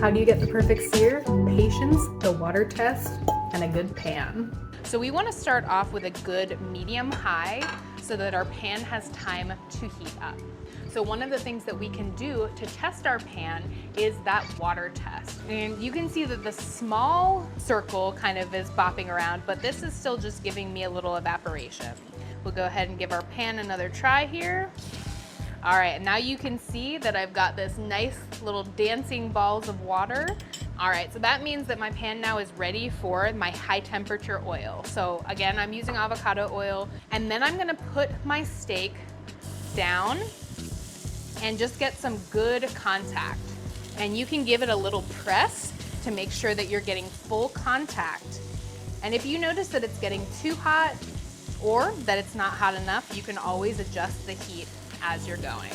How do you get the perfect sear? Patience, the water test, and a good pan. So we want to start off with a good medium-high so that our pan has time to heat up. So one of the things that we can do to test our pan is that water test. And you can see that the small circle kind of is bopping around, but this is still just giving me a little evaporation. We'll go ahead and give our pan another try here. All right, now you can see that I've got this nice little dancing balls of water. All right, so that means that my pan now is ready for my high temperature oil. So again, I'm using avocado oil, and then I'm gonna put my steak down and just get some good contact. And you can give it a little press to make sure that you're getting full contact. And if you notice that it's getting too hot or that it's not hot enough, you can always adjust the heat as you're going.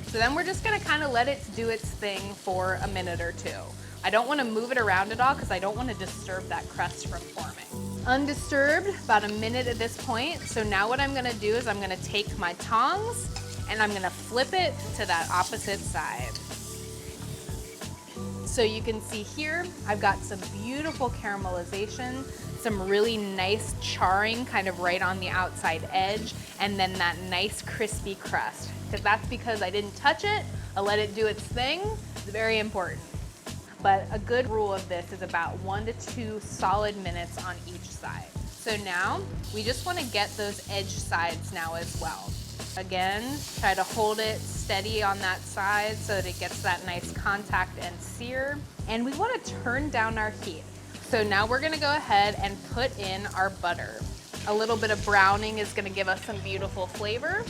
So then we're just gonna kind of let it do its thing for a minute or two. I don't want to move it around at all because I don't want to disturb that crust from forming. Undisturbed, about a minute at this point. So now what I'm gonna do is I'm gonna take my tongs and I'm gonna flip it to that opposite side. So you can see here, I've got some beautiful caramelization, some really nice charring kind of right on the outside edge, and then that nice crispy crust. That's because I didn't touch it, I let it do its thing. It's very important. But a good rule of this is about 1 to 2 solid minutes on each side. So now, we just wanna get those edge sides now as well. Again, try to hold it steady on that side so that it gets that nice contact and sear. And we wanna turn down our heat. So now we're gonna go ahead and put in our butter. A little bit of browning is gonna give us some beautiful flavor.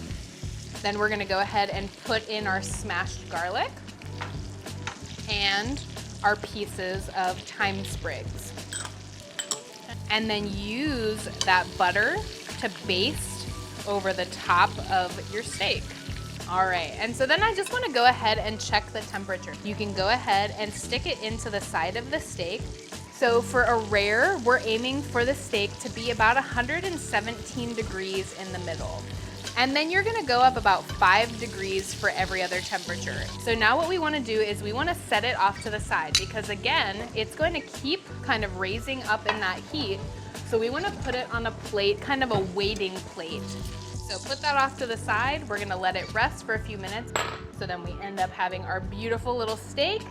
Then we're gonna go ahead and put in our smashed garlic and our pieces of thyme sprigs. And then use that butter to baste over the top of your steak. All right, and so then I just wanna go ahead and check the temperature. You can go ahead and stick it into the side of the steak. So for a rare, we're aiming for the steak to be about 117 degrees in the middle. And then you're gonna go up about 5 degrees for every other temperature. So now what we wanna do is we wanna set it off to the side because again, it's going to keep kind of raising up in that heat. So we wanna put it on a plate, kind of a waiting plate. So put that off to the side. We're gonna let it rest for a few minutes. So then we end up having our beautiful little steak